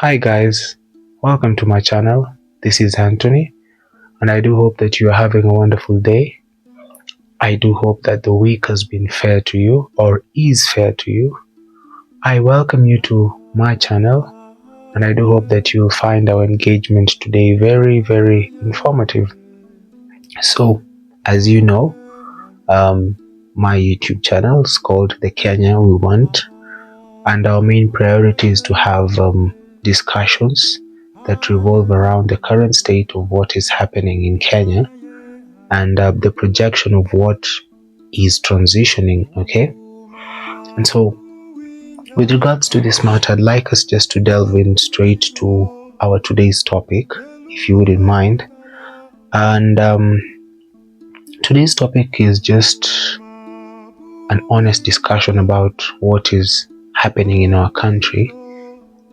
Hi guys, welcome to my channel. This is Anthony, and I do hope that you are having a wonderful day. I do hope that the week has been fair to you or is fair to you. I welcome you to my channel, and I do hope that you will find our engagement today very informative. So, as you know, my YouTube channel is called The Kenya We Want, and our main priority is to have discussions that revolve around the current state of what is happening in Kenya and the projection of what is transitioning. Okay, and so with regards to this matter, I'd like us just to delve in straight to our today's topic, if you wouldn't mind. And today's topic is just an honest discussion about what is happening in our country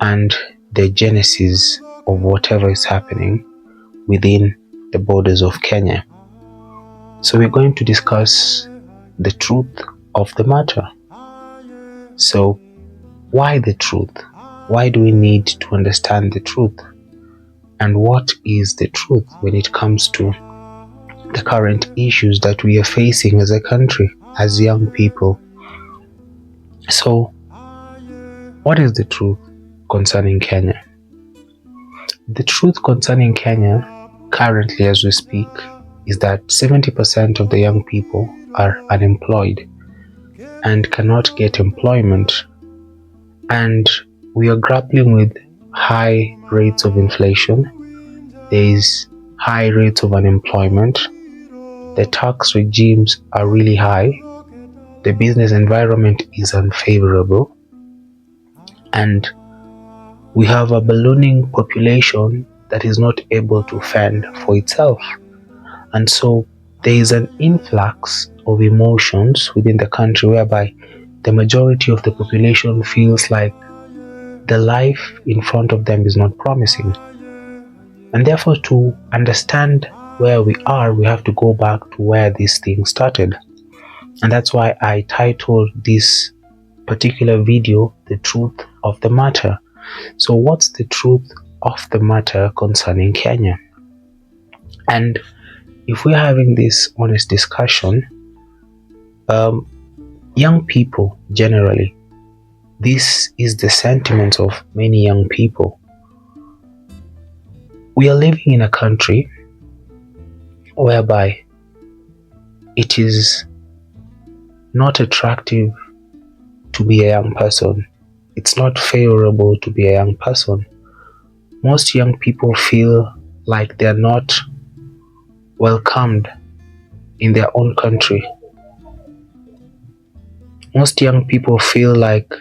and the genesis of whatever is happening within the borders of Kenya. So we're going to discuss the truth of the matter. So why the truth? Why do we need to understand the truth? And what is the truth when it comes to the current issues that we are facing as a country, as young people? So what is the truth concerning Kenya? The truth concerning Kenya currently as we speak is that 70% of the young people are unemployed and cannot get employment, and we are grappling with high rates of inflation. There is high rates of unemployment. The tax regimes are really high. The business environment is unfavorable, and we have a ballooning population that is not able to fend for itself. And so there is an influx of emotions within the country whereby the majority of the population feels like the life in front of them is not promising. And therefore, to understand where we are, we have to go back to where this thing started. And that's why I titled this particular video, The Truth of the Matter. So what's the truth of the matter concerning Kenya? And if we're having this honest discussion, young people generally, this is the sentiment of many young people. We are living in a country whereby it is not attractive to be a young person. It's not favorable to be a young person. Most young people feel like they're not welcomed in their own country. Most young people feel like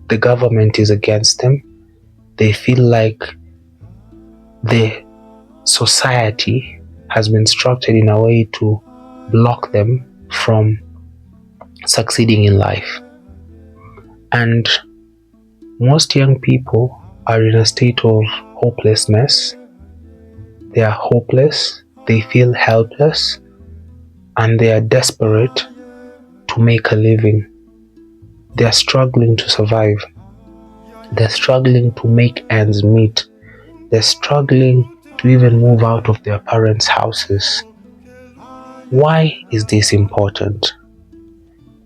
the government is against them. They feel like the society has been structured in a way to block them from succeeding in life. And most young people are in a state of hopelessness. They are hopeless, they feel helpless, and they are desperate to make a living. They are struggling to survive. They're struggling to make ends meet. They're struggling to even move out of their parents' houses. Why is this important?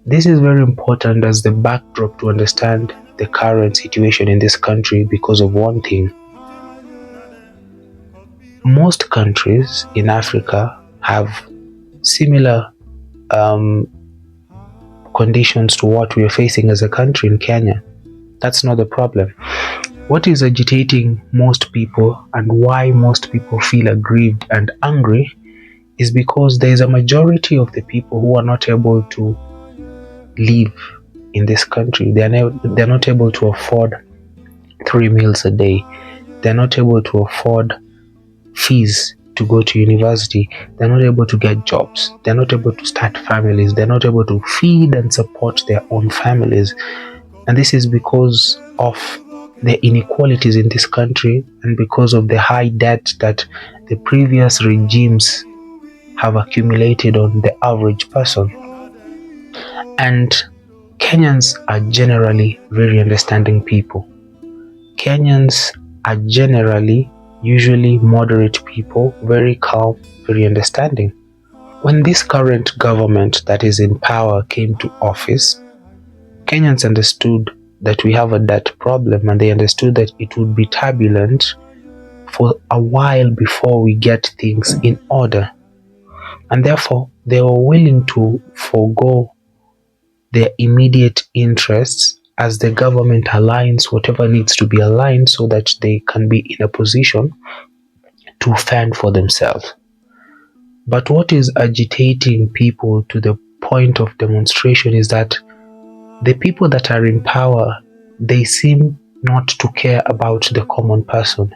This is very important as the backdrop to understand the current situation in this country because of one thing. Most countries in Africa have similar conditions to what we are facing as a country in Kenya. That's not the problem. What is agitating most people and why most people feel aggrieved and angry is because there is a majority of the people who are not able to live in this country. They're not able to afford 3 meals a day. They're not able to afford fees to go to university. They're not able to get jobs. They're not able to start families. They're not able to feed and support their own families. And this is because of the inequalities in this country and because of the high debt that the previous regimes have accumulated on the average person. And Kenyans are generally very understanding people. Kenyans are generally, usually moderate people, very calm, very understanding. When this current government that is in power came to office, Kenyans understood that we have a debt problem, and they understood that it would be turbulent for a while before we get things in order. And therefore, they were willing to forego their immediate interests as the government aligns whatever needs to be aligned so that they can be in a position to fend for themselves. But what is agitating people to the point of demonstration is that the people that are in power, they seem not to care about the common person.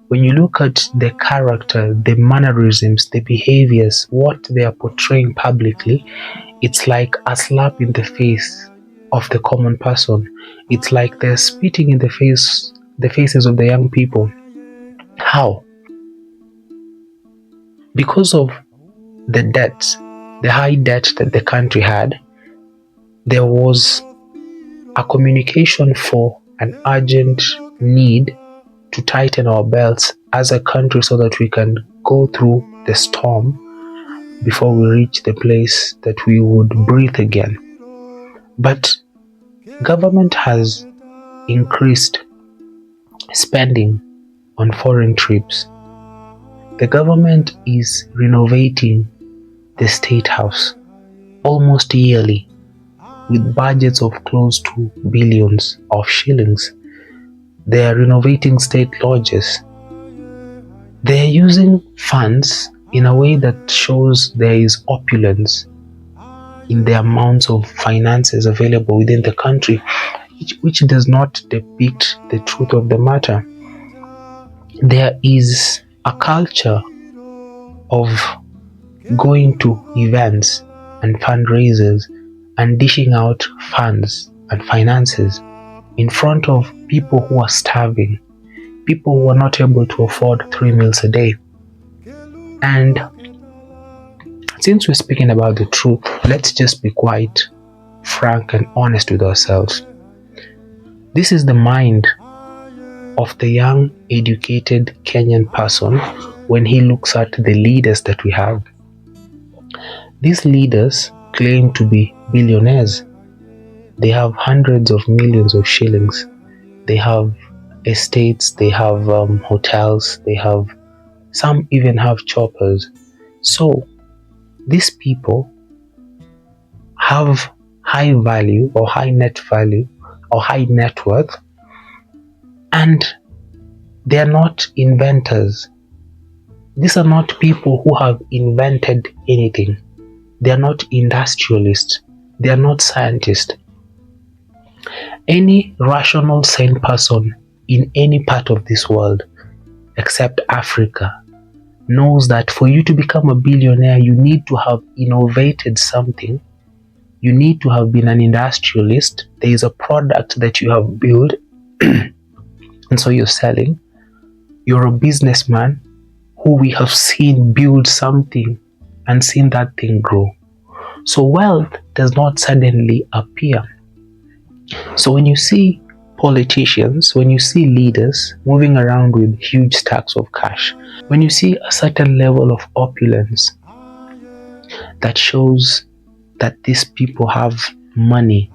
When you look at the character, the mannerisms, the behaviors, what they are portraying publicly, it's like a slap in the face of the common person. It's like they're spitting in the faces of the young people. How? Because of the debts, the high debt that the country had, there was a communication for an urgent need to tighten our belts as a country so that we can go through the storm before we reach the place that we would breathe again. But government has increased spending on foreign trips. The government is renovating the State House almost yearly with budgets of close to billions of shillings. They are renovating state lodges. They are using funds in a way that shows there is opulence in the amounts of finances available within the country, which does not depict the truth of the matter. There is a culture of going to events and fundraisers and dishing out funds and finances in front of people who are starving, people who are not able to afford 3 meals a day. And since we're speaking about the truth, let's just be quite frank and honest with ourselves. This is the mind of the young, educated Kenyan person when he looks at the leaders that we have. These leaders claim to be billionaires. They have hundreds of millions of shillings. They have estates, they have hotels, some even have choppers. So these people have high value or high net value or high net worth, and they are not inventors. These are not people who have invented anything. They are not industrialists. They are not scientists. Any rational, sane person in any part of this world, except Africa, knows that for you to become a billionaire, you need to have innovated something. You need to have been an industrialist. There is a product that you have built and so you're selling. You're a businessman who we have seen build something and seen that thing grow. So wealth does not suddenly appear. So when you see politicians, when you see leaders moving around with huge stacks of cash, when you see a certain level of opulence, that shows that these people have money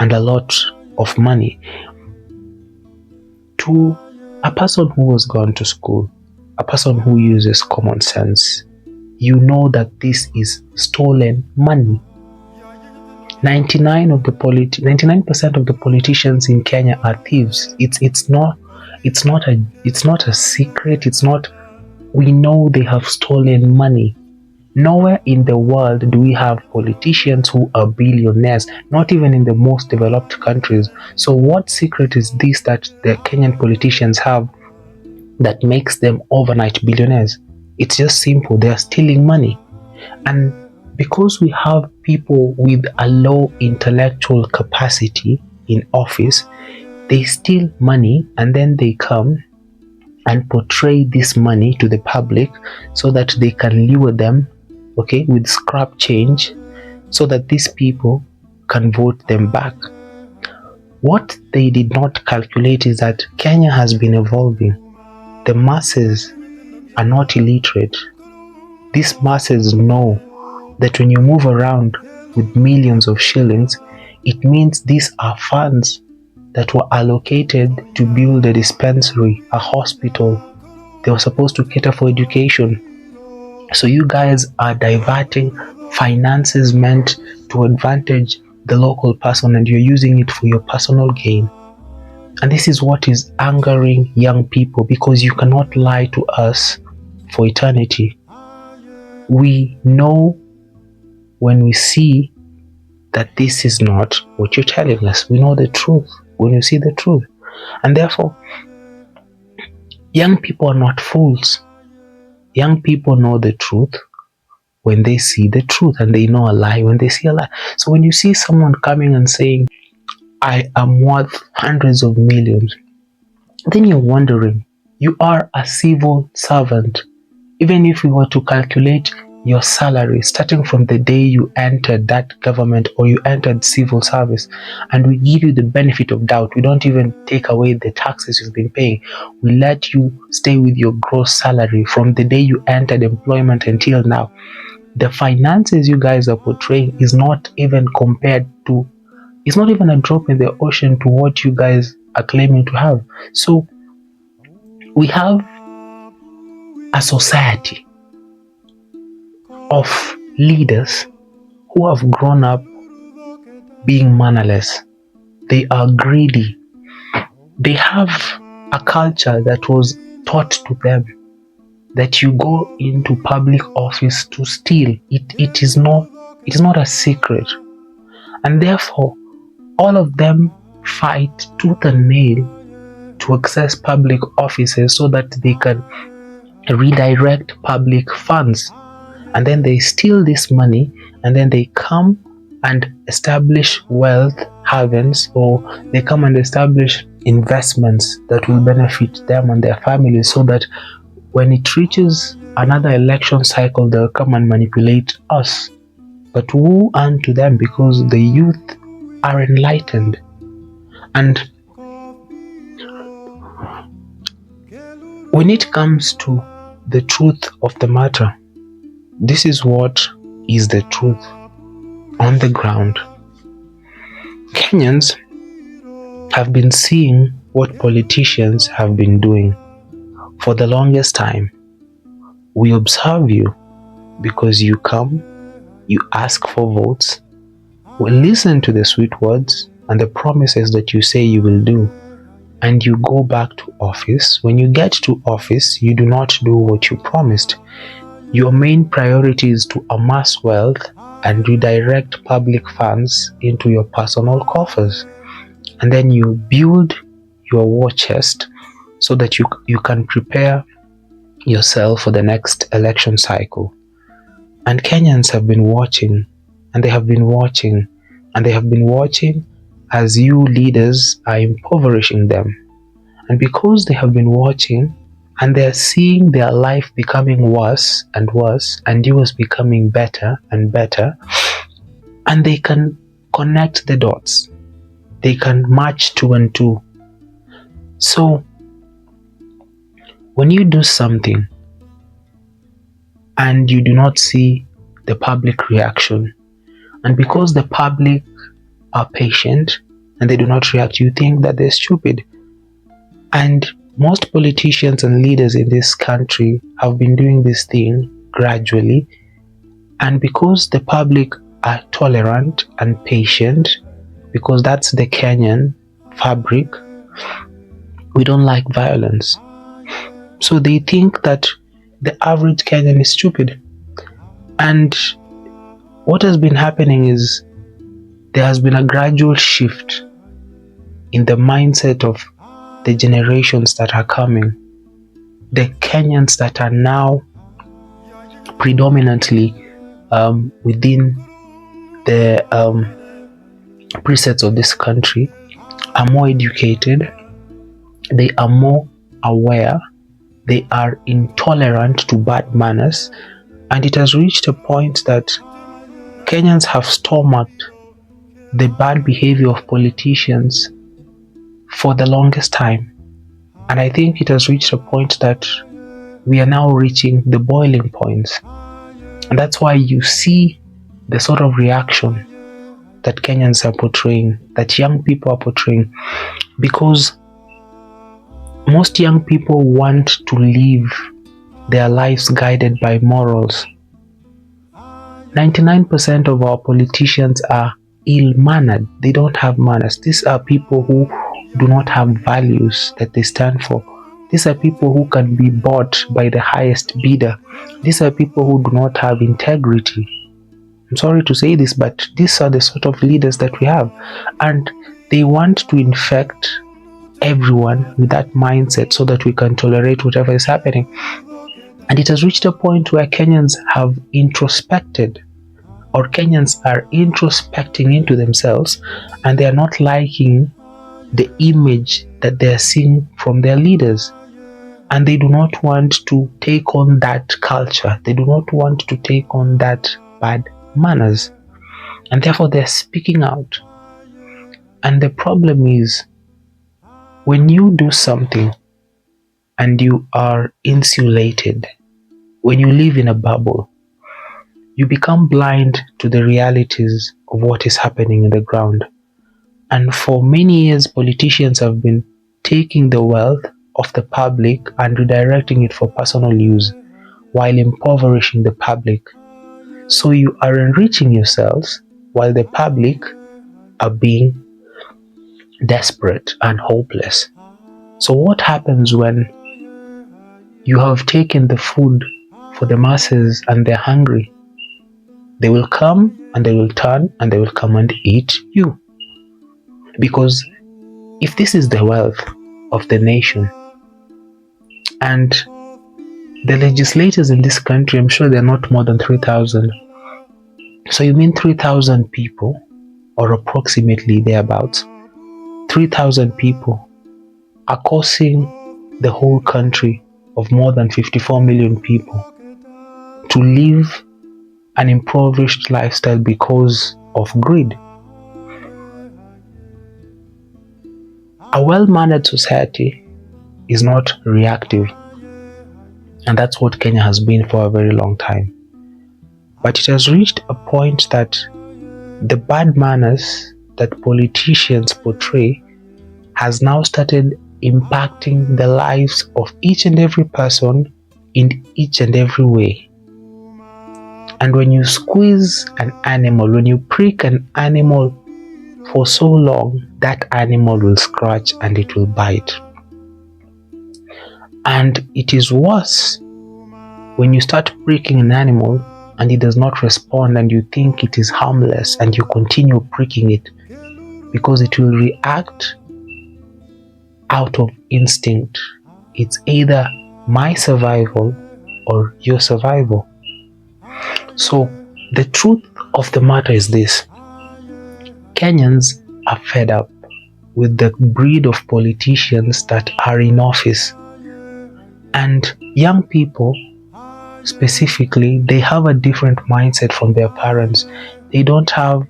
and a lot of money. To a person who has gone to school, a person who uses common sense, you know that this is stolen money. 99% of the politicians in Kenya are thieves. It's not a secret. We know they have stolen money. Nowhere in the world do we have politicians who are billionaires, not even in the most developed countries. So what secret is this that the Kenyan politicians have that makes them overnight billionaires? It's just simple. They are stealing money. And because we have people with a low intellectual capacity in office, they steal money and then they come and portray this money to the public so that they can lure them, with scrap change, so that these people can vote them back. What they did not calculate is that Kenya has been evolving. The masses are not illiterate. These masses know that when you move around with millions of shillings, it means these are funds that were allocated to build a dispensary, a hospital. They were supposed to cater for education. So you guys are diverting finances meant to advantage the local person, and you're using it for your personal gain. And this is what is angering young people, because you cannot lie to us for eternity. We know when we see that this is not what you're telling us. We know the truth when you see the truth. And therefore, young people are not fools. Young people know the truth when they see the truth, and they know a lie when they see a lie. So when you see someone coming and saying, I am worth hundreds of millions, then you're wondering, you are a civil servant. Even if we were to calculate your salary starting from the day you entered that government or you entered civil service, and we give you the benefit of doubt, we don't even take away the taxes you've been paying, we let you stay with your gross salary from the day you entered employment until now, the finances you guys are portraying is not even compared to, it's not even a drop in the ocean to what you guys are claiming to have. So we have a society of leaders who have grown up being mannerless. They are greedy. They have a culture that was taught to them that you go into public office to steal. It is not a secret. And therefore, all of them fight tooth and nail to access public offices so that they can redirect public funds. And then they steal this money, and then they come and establish wealth havens, or they come and establish investments that will benefit them and their families, so that when it reaches another election cycle, they'll come and manipulate us. But woe unto them, because the youth are enlightened. And when it comes to the truth of the matter, this is what is the truth on the ground. Kenyans have been seeing what politicians have been doing for the longest time. We observe you because you come, you ask for votes, we listen to the sweet words and the promises that you say you will do, and you go back to office. When you get to office, you do not do what you promised. Your main priority is to amass wealth and redirect public funds into your personal coffers. And then you build your war chest so that you can prepare yourself for the next election cycle. And Kenyans have been watching, and they have been watching, and they have been watching as you leaders are impoverishing them. And because they have been watching, and they're seeing their life becoming worse and worse, and yours becoming better and better, and they can connect the dots. They can match 2 and 2. So when you do something and you do not see the public reaction, and because the public are patient and they do not react, you think that they're stupid. And most politicians and leaders in this country have been doing this thing gradually, and because the public are tolerant and patient, because that's the Kenyan fabric, we don't like violence. So they think that the average Kenyan is stupid. And what has been happening is there has been a gradual shift in the mindset of the generations that are coming. The Kenyans that are now predominantly within the presets of this country are more educated, they are more aware, they are intolerant to bad manners, and it has reached a point that Kenyans have stomached the bad behavior of politicians for the longest time. And I think it has reached a point that we are now reaching the boiling points. And that's why you see the sort of reaction that Kenyans are portraying, that young people are portraying, because most young people want to live their lives guided by morals. 99% of our politicians are ill-mannered. They don't have manners. These are people who do not have values that they stand for. These are people who can be bought by the highest bidder. These are people who do not have integrity. I'm sorry to say this, but these are the sort of leaders that we have. And they want to infect everyone with that mindset so that we can tolerate whatever is happening. And it has reached a point where Kenyans have introspected, or Kenyans are introspecting into themselves, and they are not liking the image that they are seeing from their leaders. And they do not want to take on that culture. They do not want to take on that bad manners. And therefore they're speaking out. And the problem is, when you do something and you are insulated, when you live in a bubble, you become blind to the realities of what is happening in the ground. And for many years, politicians have been taking the wealth of the public and redirecting it for personal use while impoverishing the public. So you are enriching yourselves while the public are being desperate and hopeless. So what happens when you have taken the food for the masses and they're hungry? They will come and they will turn and they will come and eat you. Because if this is the wealth of the nation, and the legislators in this country, I'm sure they're not more than 3,000. So you mean 3,000 people, or approximately thereabouts, 3,000 people are causing the whole country of more than 54 million people to live an impoverished lifestyle because of greed. A well-mannered society is not reactive, and that's what Kenya has been for a very long time. But it has reached a point that the bad manners that politicians portray has now started impacting the lives of each and every person in each and every way. And when you squeeze an animal, when you prick an animal for so long, that animal will scratch and it will bite. And it is worse when you start pricking an animal and it does not respond and you think it is harmless and you continue pricking it, because it will react out of instinct. It's either my survival or your survival. So the truth of the matter is this: Kenyans are fed up with the breed of politicians that are in office. And young people specifically, they have a different mindset from their parents. They don't have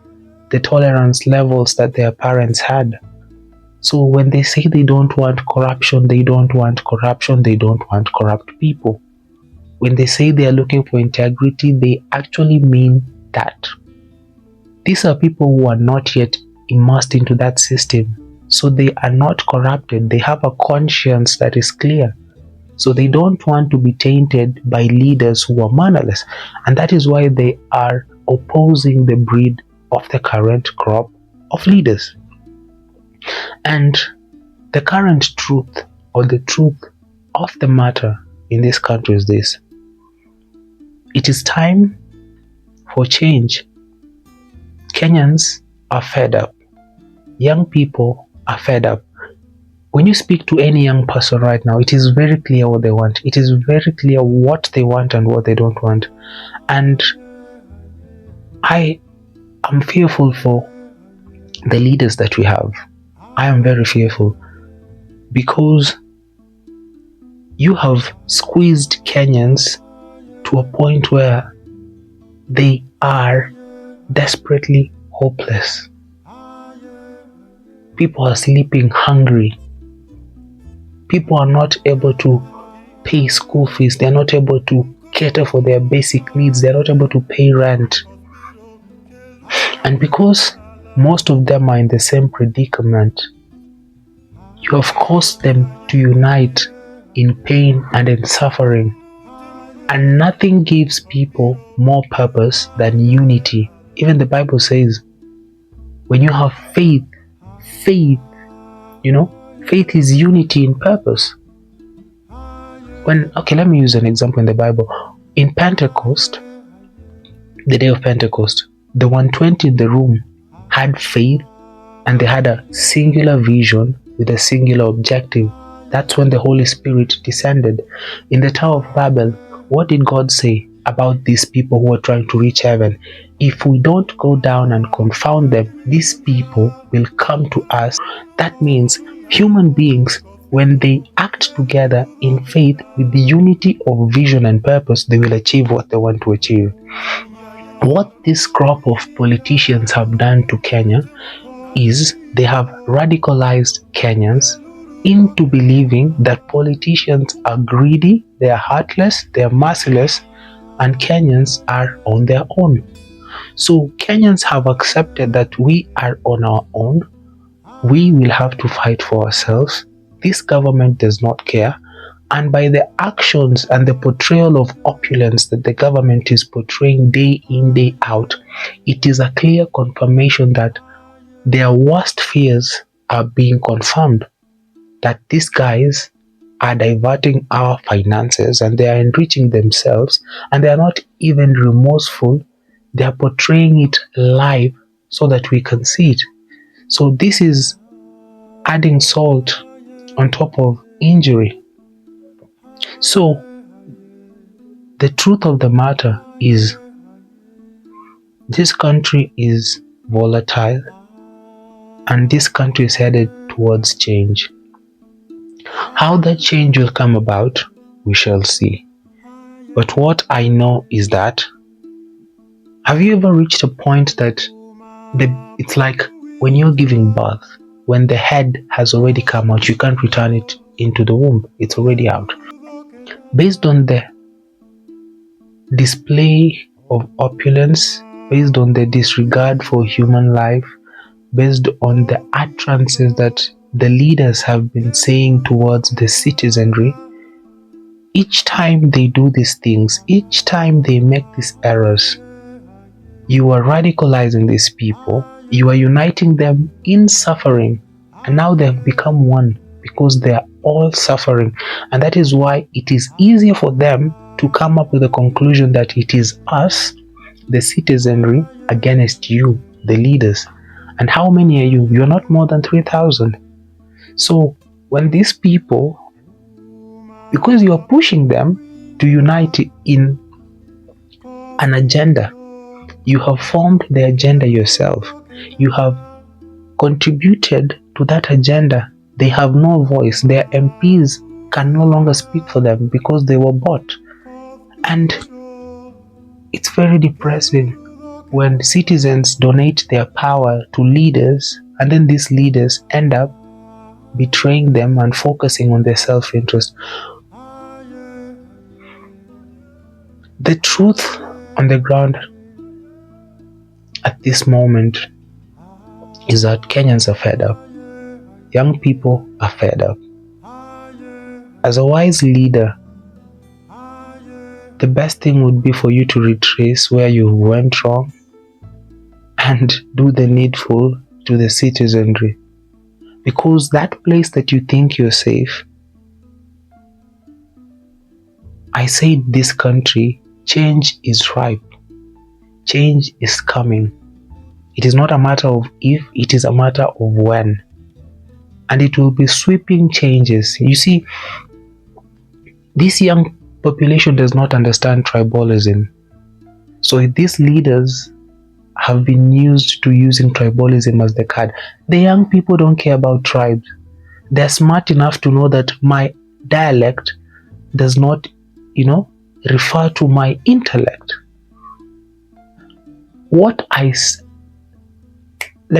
the tolerance levels that their parents had. So when they say they don't want corruption, they don't want corruption, they don't want corrupt people. When they say they are looking for integrity, they actually mean that. These are people who are not yet immersed into that system. So they are not corrupted. They have a conscience that is clear. So they don't want to be tainted by leaders who are mannerless. And that is why they are opposing the breed of the current crop of leaders. And the current truth, or the truth of the matter in this country is this: it is time for change. Kenyans are fed up. Young people are fed up. When you speak to any young person right now, it is very clear what they want. It is very clear what they want and what they don't want. And I am fearful for the leaders that we have. I am very fearful, because you have squeezed Kenyans to a point where they are desperately hopeless. People are sleeping hungry. People are not able to pay school fees. They're not able to cater for their basic needs. They're not able to pay rent. And because most of them are in the same predicament, you have caused them to unite in pain and in suffering. And nothing gives people more purpose than unity. Even the Bible says, when you have faith, faith is unity in purpose. Let me use an example in the Bible. In Pentecost, the day of Pentecost, the 120 in the room had faith and they had a singular vision with a singular objective. That's when the Holy Spirit descended. In the Tower of Babel, what did God say about these people who are trying to reach heaven? If we don't go down and confound them, these people will come to us. That means human beings, when they act together in faith with the unity of vision and purpose, they will achieve what they want to achieve. What this crop of politicians have done to Kenya is they have radicalized Kenyans into believing that politicians are greedy, they are heartless, they are merciless, and Kenyans are on their own. So Kenyans have accepted that we are on our own. We will have to fight for ourselves. This government does not care. And by the actions and the portrayal of opulence that the government is portraying day in, day out, it is a clear confirmation that their worst fears are being confirmed. That these guys are diverting our finances and they are enriching themselves, and they are not even remorseful. They are portraying it live so that we can see it. So this is adding salt on top of injury. So the truth of the matter is, this country is volatile and this country is headed towards change. How that change will come about, we shall see. But what I know is that, have you ever reached a point that it's like when you're giving birth, when the head has already come out, you can't return it into the womb, it's already out. Based on the display of opulence, based on the disregard for human life, based on the utterances that the leaders have been saying towards the citizenry, each time they do these things, each time they make these errors, you are radicalizing these people, you are uniting them in suffering, and now they have become one because they are all suffering. And that is why it is easier for them to come up with a conclusion that it is us, the citizenry, against you, the leaders. And how many are you? You're not more than 3,000. So when these people, because you are pushing them to unite in an agenda, you have formed the agenda yourself. You have contributed to that agenda. They have no voice. Their MPs can no longer speak for them because they were bought. And it's very depressing when citizens donate their power to leaders, and then these leaders end up betraying them and focusing on their self-interest. The truth on the ground at this moment is that Kenyans are fed up. Young people are fed up. As a wise leader, the best thing would be for you to retrace where you went wrong and do the needful to the citizenry. Because that place that you think you're safe, I say this country, change is ripe. Change is coming. It is not a matter of if, it is a matter of when. And it will be sweeping changes. You see, this young population does not understand tribalism. So if these leaders have been used to using tribalism as the card, the young people don't care about tribes. They're smart enough to know that my dialect does not, refer to my intellect. Let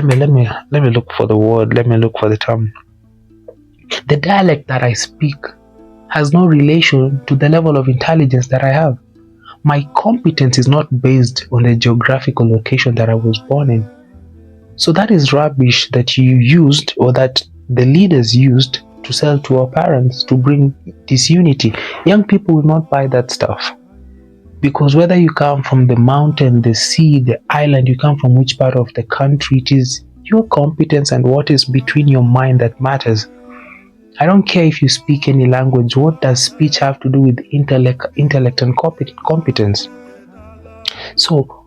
me look for the word. Let me look for the term. The dialect that I speak has no relation to the level of intelligence that I have. My competence is not based on the geographical location that I was born in. So that is rubbish that you used, or that the leaders used, to sell to our parents to bring disunity. Young people will not buy that stuff. Because whether you come from the mountain, the sea, the island, you come from which part of the country, it is your competence and what is between your mind that matters. I don't care if you speak any language. What does speech have to do with intellect and competence? So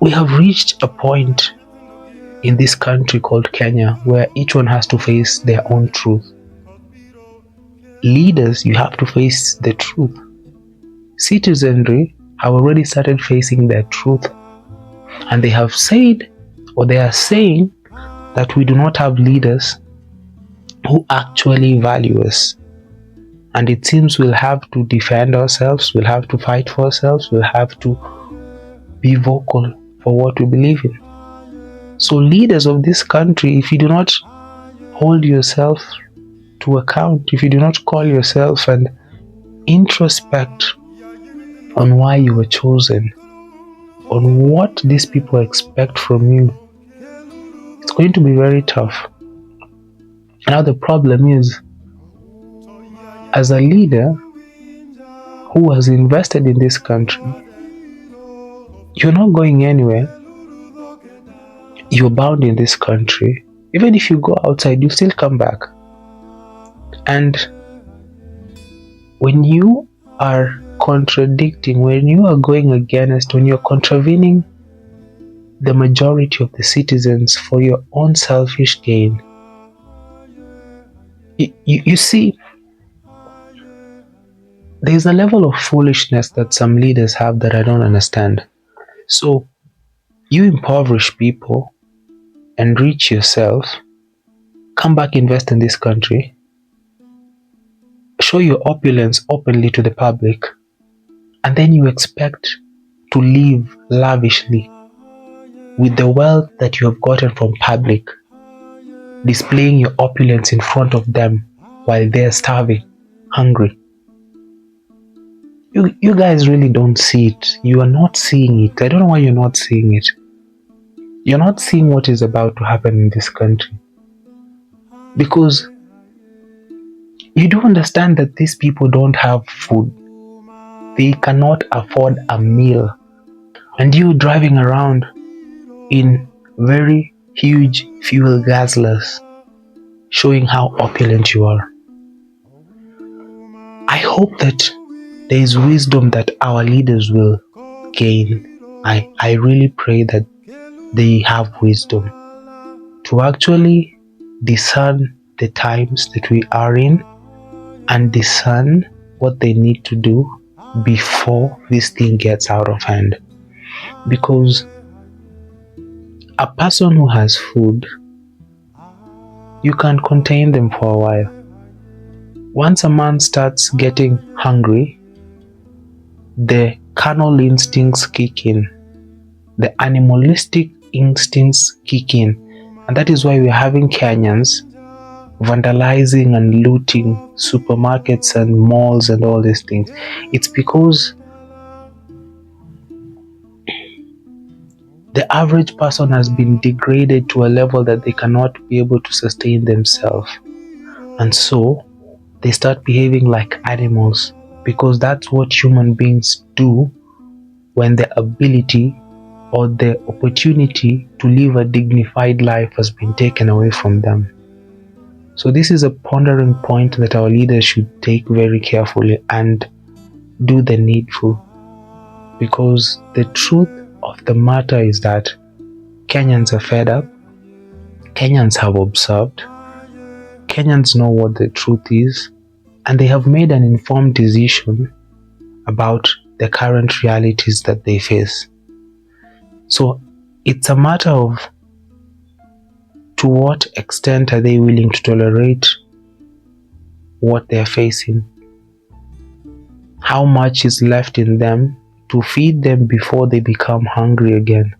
we have reached a point in this country called Kenya where each one has to face their own truth. Leaders, you have to face the truth. Citizenry have already started facing their truth, and they have said, or they are saying, that we do not have leaders who actually value us. And it seems we'll have to defend ourselves, we'll have to fight for ourselves, we'll have to be vocal for what we believe in. So leaders of this country, if you do not hold yourself to account, if you do not call yourself and introspect on why you were chosen, on what these people expect from you, it's going to be very tough. Now the problem is, as a leader who has invested in this country, you're not going anywhere. You're bound in this country. Even if you go outside, you still come back. And when you are contradicting, when you are going against, when you're contravening the majority of the citizens for your own selfish gain, you see, there's a level of foolishness that some leaders have that I don't understand. So you impoverish people, enrich yourself, come back, invest in this country, show your opulence openly to the public, and then you expect to live lavishly with the wealth that you have gotten from public, displaying your opulence in front of them while they're starving, hungry. You guys really don't see it. You are not seeing it. I don't know why you're not seeing it. You're not seeing what is about to happen in this country. Because you do understand that these people don't have food. They cannot afford a meal. And you driving around in very huge fuel guzzlers, showing how opulent you are. I hope that there is wisdom that our leaders will gain. I really pray that they have wisdom to actually discern the times that we are in and discern what they need to do before this thing gets out of hand. Because a person who has food, you can contain them for a while. Once a man starts getting hungry, the carnal instincts kick in, the animalistic instincts kick in, and that is why we're having Kenyans vandalizing and looting supermarkets and malls and all these things. It's because the average person has been degraded to a level that they cannot be able to sustain themselves, and so they start behaving like animals, because that's what human beings do when the ability or the opportunity to live a dignified life has been taken away from them. So this is a pondering point that our leaders should take very carefully and do the needful, because the truth of the matter is that Kenyans are fed up, Kenyans have observed, Kenyans know what the truth is, and they have made an informed decision about the current realities that they face. So it's a matter of to what extent are they willing to tolerate what they're facing? How much is left in them to feed them before they become hungry again?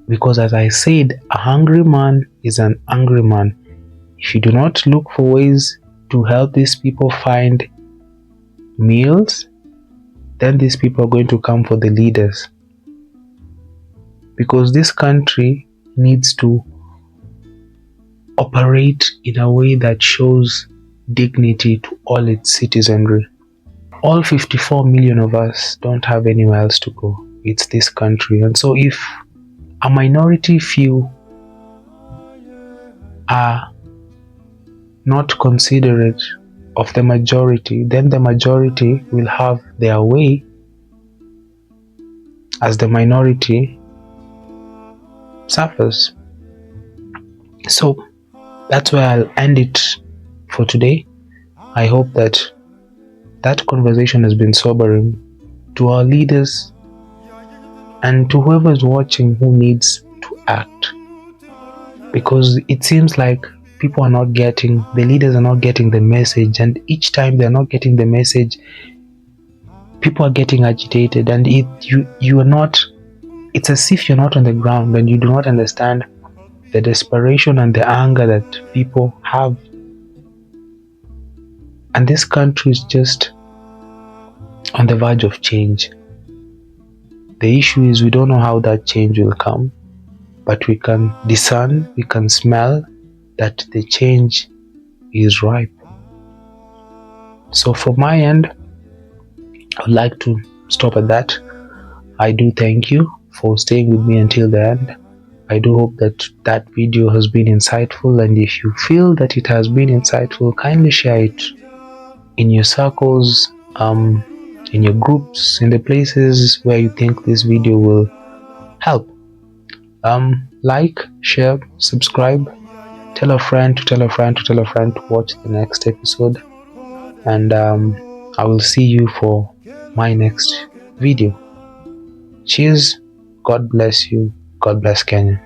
Because as I said, a hungry man is an angry man. If you do not look for ways to help these people find meals, then these people are going to come for the leaders. Because this country needs to operate in a way that shows dignity to all its citizenry. All 54 million of us don't have anywhere else to go. It's this country. And so if a minority few are not considerate of the majority, then the majority will have their way as the minority suffers. So that's where I'll end it for today. I hope that conversation has been sobering to our leaders and to whoever is watching who needs to act, because it seems like people are not getting, the leaders are not getting the message, and each time they're not getting the message, people are getting agitated, and you are not, it's as if you're not on the ground and you do not understand the desperation and the anger that people have. And this country is just on the verge of change. The issue is we don't know how that change will come, but we can discern, we can smell that the change is ripe. So from my end, I would like to stop at that. I do thank you for staying with me until the end. I do hope that video has been insightful, and if you feel that it has been insightful, kindly share it in your circles, in your groups, in the places where you think this video will help. Like, share, subscribe, tell a friend to tell a friend to tell a friend to watch the next episode, and I will see you for my next video. Cheers. God bless you. God bless Kenya.